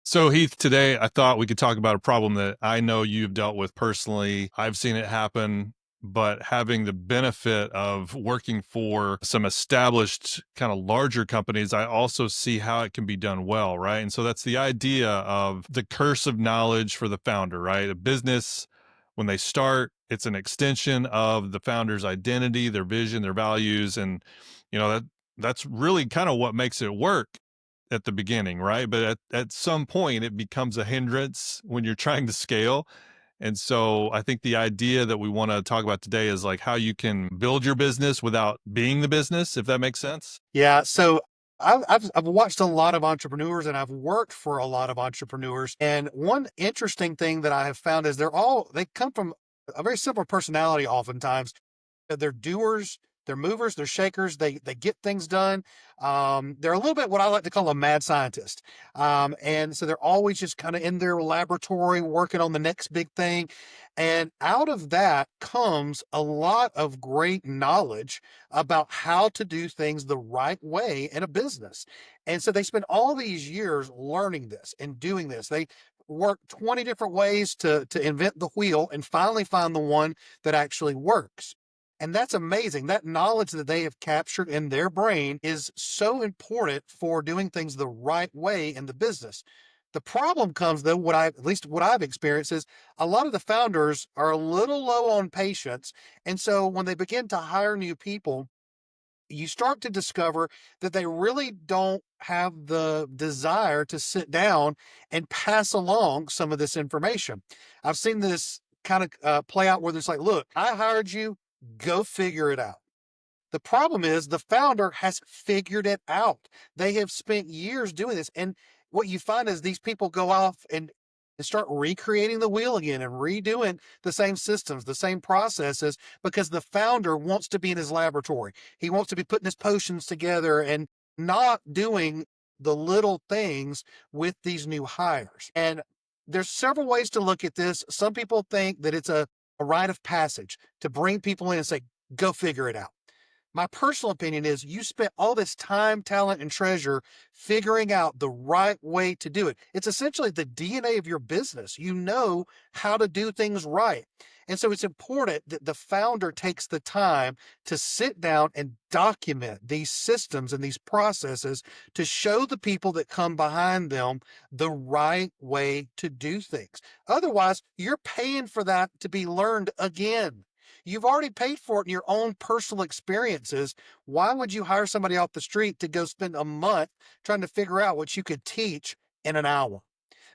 So, Heath, today I thought we could talk about a problem that I know you've dealt with personally. I've seen it happen, but having the benefit of working for some established kind of larger companies, I also see how it can be done well, right? And so that's the idea of the curse of knowledge for the founder, right? A business, when they start, it's an extension of the founder's identity, their vision, their values, and that's really kind of what makes it work at the beginning, right? But at some point, it becomes a hindrance when you're trying to scale. And so I think the idea that we want to talk about today is like how you can build your business without being the business, if that makes sense. Yeah, so I've watched a lot of entrepreneurs and I've worked for a lot of entrepreneurs. And one interesting thing that I have found is they come from a very similar personality oftentimes. They're doers, they're movers, they're shakers. They get things done. They're a little bit what I like to call a mad scientist. And so they're always just kind of in their laboratory working on the next big thing. And out of that comes a lot of great knowledge about how to do things the right way in a business. And so they spend all these years learning this and doing this. They work 20 different ways to invent the wheel and finally find the one that actually works. And that's amazing. That knowledge that they have captured in their brain is so important for doing things the right way in the business. The problem comes though, at least what I've experienced is a lot of the founders are a little low on patience. And so when they begin to hire new people, you start to discover that they really don't have the desire to sit down and pass along some of this information. I've seen this kind of play out where it's like, look, I hired you, go figure it out. The problem is the founder has figured it out. They have spent years doing this. And what you find is these people go off and start recreating the wheel again and redoing the same systems, the same processes, because the founder wants to be in his laboratory. He wants to be putting his potions together and not doing the little things with these new hires. And there's several ways to look at this. Some people think that it's a rite of passage to bring people in and say, go figure it out. My personal opinion is you spent all this time, talent, and treasure figuring out the right way to do it. It's essentially the DNA of your business. You know how to do things right. And so it's important that the founder takes the time to sit down and document these systems and these processes to show the people that come behind them the right way to do things. Otherwise, you're paying for that to be learned again. You've already paid for it in your own personal experiences. Why would you hire somebody off the street to go spend a month trying to figure out what you could teach in an hour?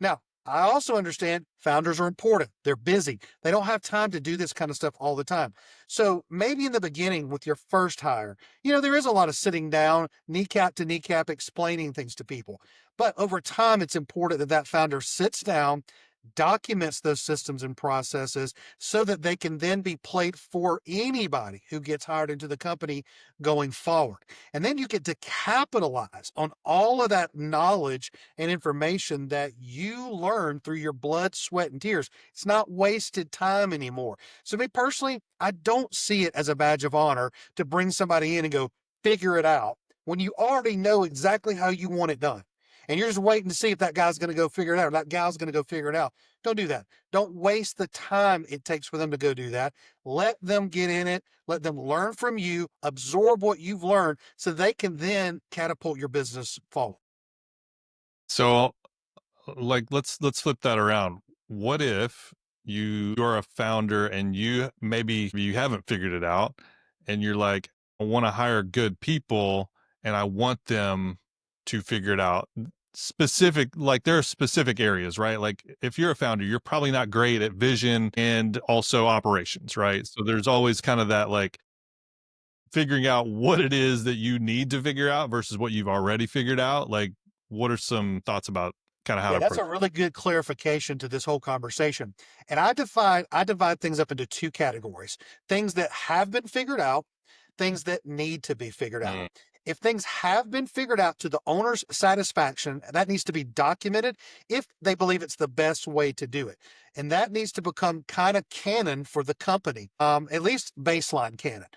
Now, I also understand founders are important. They're busy. They don't have time to do this kind of stuff all the time. So maybe in the beginning with your first hire, there is a lot of sitting down, kneecap to kneecap, explaining things to people. But over time, it's important that that founder sits down, documents those systems and processes so that they can then be played for anybody who gets hired into the company going forward. And then you get to capitalize on all of that knowledge and information that you learned through your blood, sweat, and tears. It's not wasted time anymore. So me personally, I don't see it as a badge of honor to bring somebody in and go figure it out when you already know exactly how you want it done. And you're just waiting to see if that guy's going to go figure it out or that gal's going to go figure it out. Don't do that. Don't waste the time it takes for them to go do that. Let them get in it. Let them learn from you, absorb what you've learned so they can then catapult your business forward. So, like, let's flip that around. What if you're a founder and you haven't figured it out, and you're like, I want to hire good people, and I want them to figure it out. Like there are specific areas, right? Like if you're a founder, you're probably not great at vision and also operations, right? So there's always kind of that like figuring out what it is that you need to figure out versus what you've already figured out. Like, what are some thoughts about kind of how to Yeah, that's approach a really good clarification to this whole conversation. And I divide things up into two categories: things that have been figured out, things that need to be figured out. it? If things have been figured out to the owner's satisfaction, that needs to be documented if they believe it's the best way to do it. And that needs to become kind of canon for the company, at least baseline canon.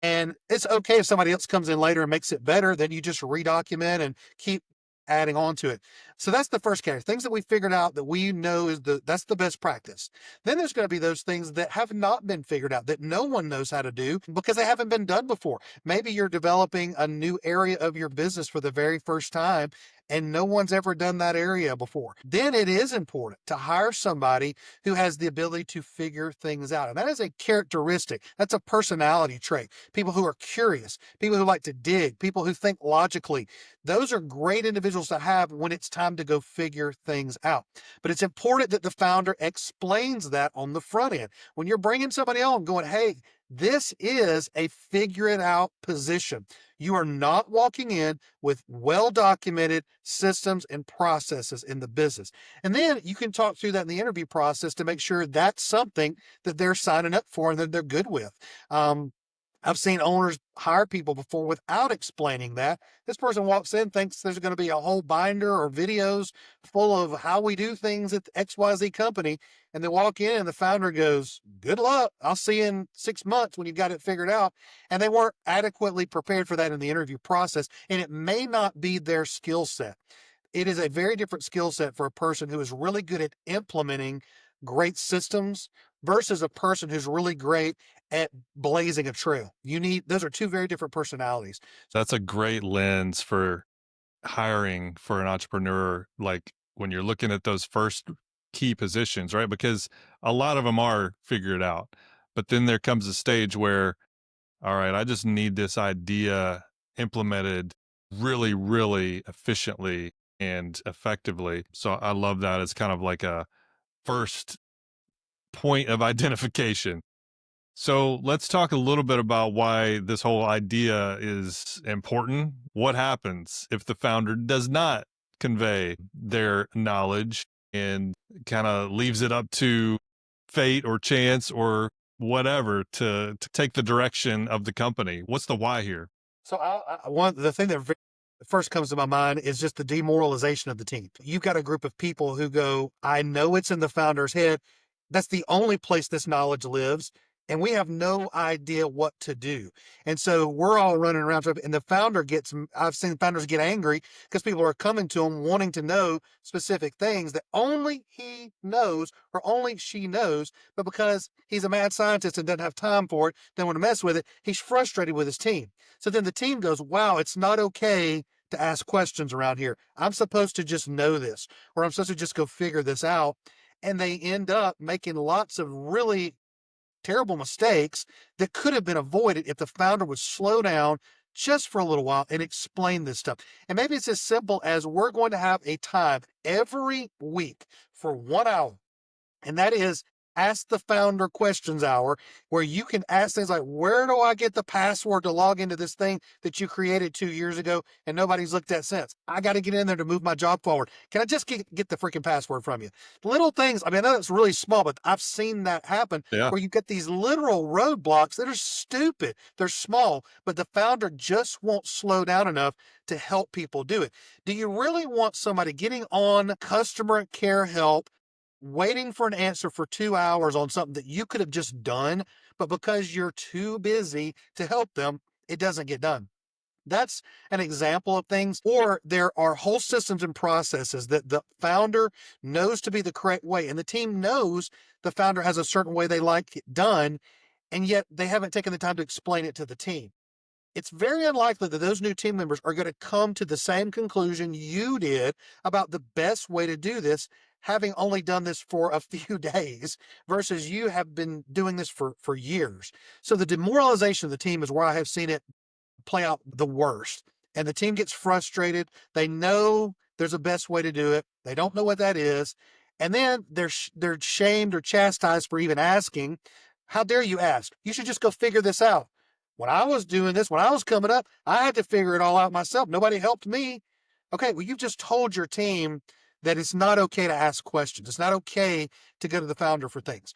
And it's okay if somebody else comes in later and makes it better, then you just redocument and keep adding on to it. So that's the first category. Things that we figured out that we know that's the best practice. Then there's going to be those things that have not been figured out that no one knows how to do because they haven't been done before. Maybe you're developing a new area of your business for the very first time and no one's ever done that area before. Then it is important to hire somebody who has the ability to figure things out. And that is a characteristic. That's a personality trait. People who are curious, people who like to dig, people who think logically. Those are great individuals to have when it's time to go figure things out. But it's important that the founder explains that on the front end. When you're bringing somebody on going, hey, this is a figure it out position. You are not walking in with well-documented systems and processes in the business. And then you can talk through that in the interview process to make sure that's something that they're signing up for and that they're good with. I've seen owners hire people before without explaining that. This person walks in, thinks there's going to be a whole binder or videos full of how we do things at the XYZ company. And they walk in and the founder goes, good luck. I'll see you in 6 months when you got it figured out. And they weren't adequately prepared for that in the interview process. And it may not be their skill set. It is a very different skill set for a person who is really good at implementing great systems versus a person who's really great at blazing a trail. Those are two very different personalities. That's a great lens for hiring for an entrepreneur, like when you're looking at those first key positions, right? Because a lot of them are figured out. But then there comes a stage where, all right, I just need this idea implemented really, really efficiently and effectively. So I love that as kind of like a first point of identification. So let's talk a little bit about why this whole idea is important. What happens if the founder does not convey their knowledge and kind of leaves it up to fate or chance or whatever to take the direction of the company? What's the why here? So one the thing that first comes to my mind is just the demoralization of the team. You've got a group of people who go, I know it's in the founder's head. That's the only place this knowledge lives. And we have no idea what to do. And so we're all running around. And the founder I've seen founders get angry because people are coming to him wanting to know specific things that only he knows or only she knows. But because he's a mad scientist and doesn't have time for it, doesn't want to mess with it, he's frustrated with his team. So then the team goes, wow, it's not okay to ask questions around here. I'm supposed to just know this, or I'm supposed to just go figure this out. And they end up making lots of really terrible mistakes that could have been avoided if the founder would slow down just for a little while and explain this stuff. And maybe it's as simple as we're going to have a time every week for 1 hour, and that is Ask the Founder Questions Hour, where you can ask things like, where do I get the password to log into this thing that you created 2 years ago and nobody's looked at since? I got to get in there to move my job forward. Can I just get the freaking password from you? Little things. I mean, I know it's really small, but I've seen that happen Yeah. where you get these literal roadblocks that are stupid. They're small, but the founder just won't slow down enough to help people do it. Do you really want somebody getting on customer care help, waiting for an answer for 2 hours on something that you could have just done, but because you're too busy to help them, it doesn't get done? That's an example of things. Or there are whole systems and processes that the founder knows to be the correct way, and the team knows the founder has a certain way they like it done, and yet they haven't taken the time to explain it to the team. It's very unlikely that those new team members are going to come to the same conclusion you did about the best way to do this, having only done this for a few days versus you have been doing this for years. So the demoralization of the team is where I have seen it play out the worst. And the team gets frustrated. They know there's a best way to do it. They don't know what that is. And then they're shamed or chastised for even asking. How dare you ask? You should just go figure this out. When I was doing this, when I was coming up, I had to figure it all out myself. Nobody helped me. Okay, well, you've just told your team that it's not okay to ask questions. It's not okay to go to the founder for things.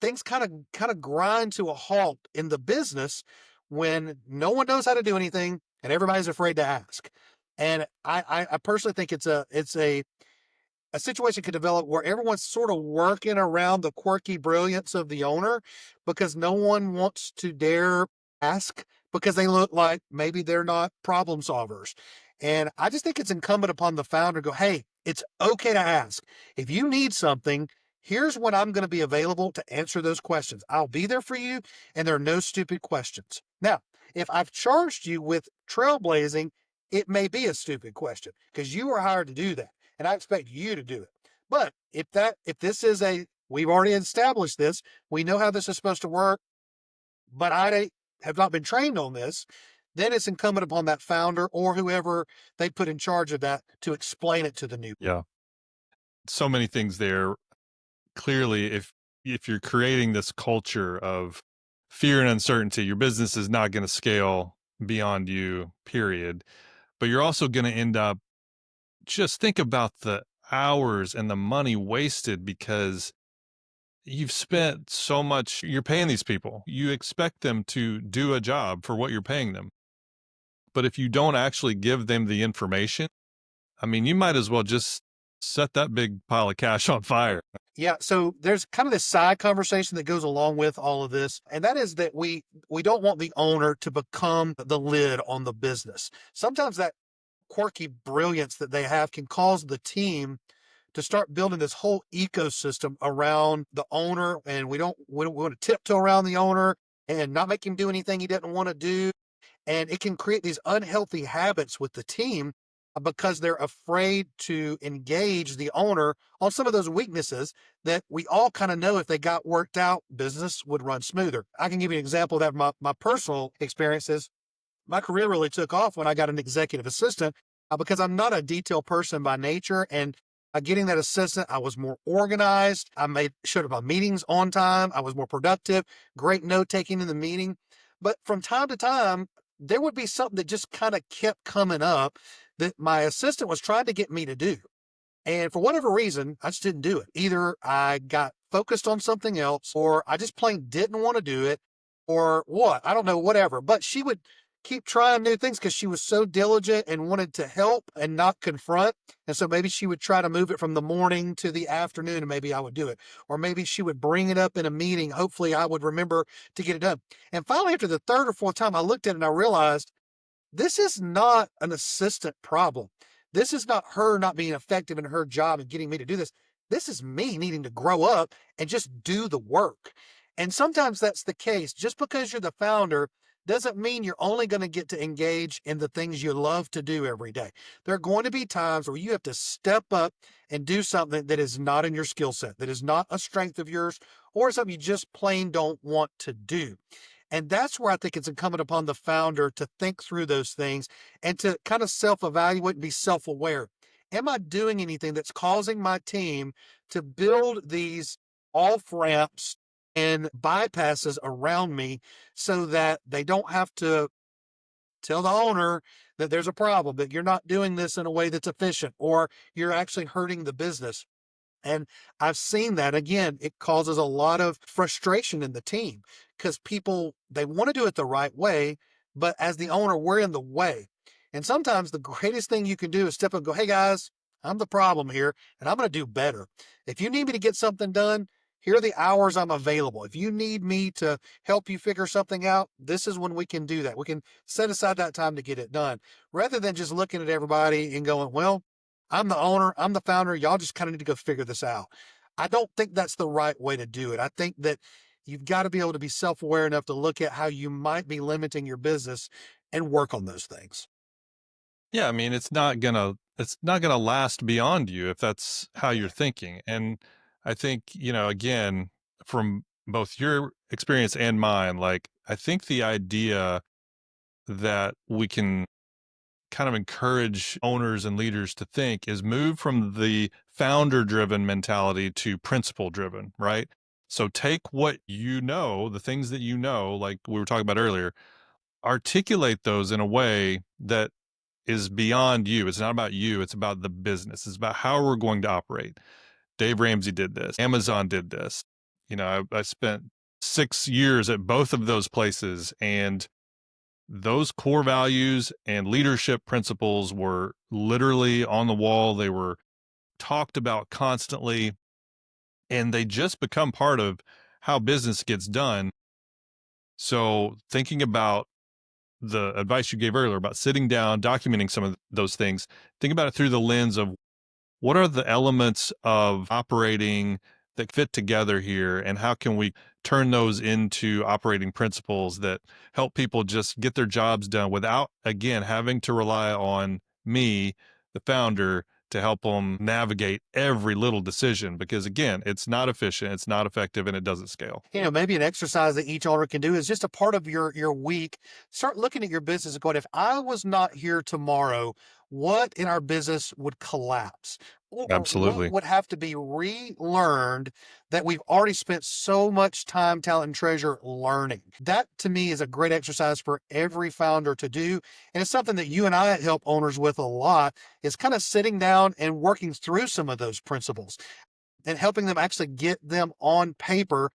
Things kind of grind to a halt in the business when no one knows how to do anything and everybody's afraid to ask. And I personally think a situation could develop where everyone's sort of working around the quirky brilliance of the owner because no one wants to dare ask because they look like maybe they're not problem solvers. And I just think it's incumbent upon the founder to go, hey, it's okay to ask. If you need something, here's when I'm going to be available to answer those questions. I'll be there for you, and there are no stupid questions. Now, if I've charged you with trailblazing, it may be a stupid question because you were hired to do that, and I expect you to do it. But if this is we've already established this, we know how this is supposed to work, but I have not been trained on this, then it's incumbent upon that founder or whoever they put in charge of that to explain it to the new. Yeah. So many things there. Clearly, if you're creating this culture of fear and uncertainty, your business is not going to scale beyond you, period. But you're also going to end up, just think about the hours and the money wasted because you've spent so much, you're paying these people. You expect them to do a job for what you're paying them. But if you don't actually give them the information, I mean, you might as well just set that big pile of cash on fire. Yeah, so there's kind of this side conversation that goes along with all of this, and that is that we don't want the owner to become the lid on the business. Sometimes that quirky brilliance that they have can cause the team to start building this whole ecosystem around the owner, and we don't want to tiptoe around the owner and not make him do anything he didn't want to do. And it can create these unhealthy habits with the team because they're afraid to engage the owner on some of those weaknesses that we all kind of know if they got worked out, business would run smoother. I can give you an example of that from my personal experiences. My career really took off when I got an executive assistant because I'm not a detail person by nature. And getting that assistant, I was more organized. Showed up my meetings on time. I was more productive, great note taking in the meeting. But from time to time, there would be something that just kind of kept coming up that my assistant was trying to get me to do. And for whatever reason, I just didn't do it. Either I got focused on something else, or I just plain didn't want to do it, or what? I don't know, whatever. But she would keep trying new things because she was so diligent and wanted to help and not confront. And so maybe she would try to move it from the morning to the afternoon, and maybe I would do it. Or maybe she would bring it up in a meeting. Hopefully, I would remember to get it done. And finally, after the third or fourth time, I looked at it and I realized this is not an assistant problem. This is not her not being effective in her job and getting me to do this. This is me needing to grow up and just do the work. And sometimes that's the case. Just because you're the founder doesn't mean you're only going to get to engage in the things you love to do every day. There are going to be times where you have to step up and do something that is not in your skill set, that is not a strength of yours, or something you just plain don't want to do. And that's where I think it's incumbent upon the founder to think through those things and to kind of self evaluate and be self aware. Am I doing anything that's causing my team to build these off ramps and bypasses around me so that they don't have to tell the owner that there's a problem, that you're not doing this in a way that's efficient, or you're actually hurting the business? And I've seen that again, it causes a lot of frustration in the team because people, they want to do it the right way, but as the owner, we're in the way. And sometimes the greatest thing you can do is step up and go, hey guys, I'm the problem here and I'm going to do better. If you need me to get something done, here are the hours I'm available. If you need me to help you figure something out, this is when we can do that. We can set aside that time to get it done rather than just looking at everybody and going, well, I'm the owner, I'm the founder. Y'all just kind of need to go figure this out. I don't think that's the right way to do it. I think that you've got to be able to be self aware enough to look at how you might be limiting your business and work on those things. Yeah, I mean, it's not gonna last beyond you if that's how you're Yeah. thinking. And I think, again, from both your experience and mine, like I think the idea that we can kind of encourage owners and leaders to think is move from the founder driven mentality to principle driven, right? So take what you know, the things that you know, like we were talking about earlier, articulate those in a way that is beyond you. It's not about you, it's about the business. It's about how we're going to operate. Dave Ramsey did this, Amazon did this. I spent 6 years at both of those places, and those core values and leadership principles were literally on the wall. They were talked about constantly, and they just become part of how business gets done. So, thinking about the advice you gave earlier about sitting down, documenting some of those things, think about it through the lens of what are the elements of operating that fit together here, and how can we turn those into operating principles that help people just get their jobs done without, again, having to rely on me, the founder, to help them navigate every little decision because, again, it's not efficient, it's not effective, and it doesn't scale. Maybe an exercise that each owner can do is just a part of your week. Start looking at your business and going, if I was not here tomorrow, what in our business would collapse? Or what Absolutely. would have to be relearned that we've already spent so much time, talent, and treasure learning? That to me is a great exercise for every founder to do. And it's something that you and I help owners with a lot, is kind of sitting down and working through some of those principles and helping them actually get them on paper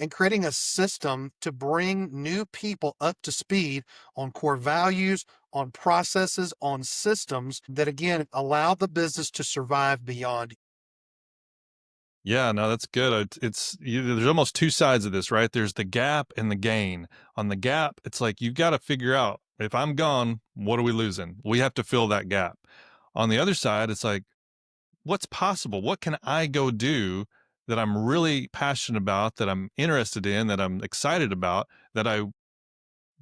and creating a system to bring new people up to speed on core values, on processes, on systems that again allow the business to survive beyond. Yeah, no, that's good. There's almost two sides of this, right? There's the gap and the gain. On the gap, it's like you've got to figure out if I'm gone, what are we losing? We have to fill that gap. On the other side, it's like, what's possible? What can I go do that I'm really passionate about, that I'm interested in, that I'm excited about, that I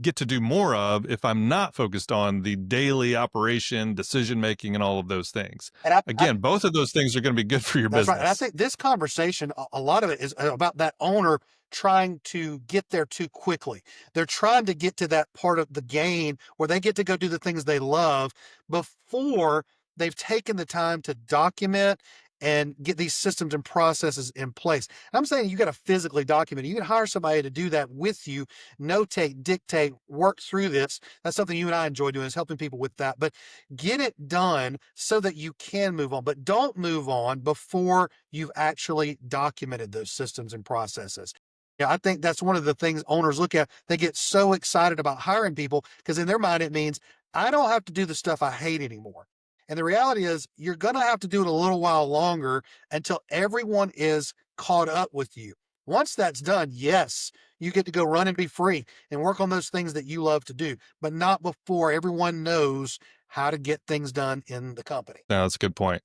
get to do more of if I'm not focused on the daily operation, decision making, and all of those things. And I Again, both of those things are going to be good for your That's right. And I business. think this conversation, a lot of it is about that owner trying to get there too quickly. They're trying to get to that part of the gain where they get to go do the things they love before they've taken the time to document and get these systems and processes in place. And I'm saying you got to physically document it. You can hire somebody to do that with you, notate, dictate, work through this. That's something you and I enjoy doing, is helping people with that. But get it done so that you can move on, but don't move on before you've actually documented those systems and processes. Yeah, I think that's one of the things owners look at. They get so excited about hiring people because in their mind it means I don't have to do the stuff I hate anymore. And the reality is you're going to have to do it a little while longer until everyone is caught up with you. Once that's done, yes, you get to go run and be free and work on those things that you love to do, but not before everyone knows how to get things done in the company. No, that's a good point.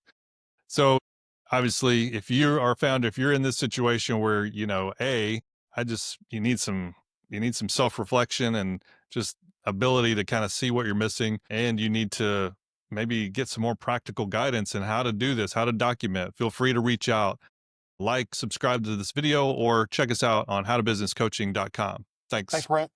So obviously, if you are found, if you're in this situation where, you need some self-reflection and just ability to kind of see what you're missing. And you need to maybe get some more practical guidance in how to do this, how to document. Feel free to reach out, like, subscribe to this video, or check us out on howtobusinesscoaching.com. Thanks, Thanks. Brent.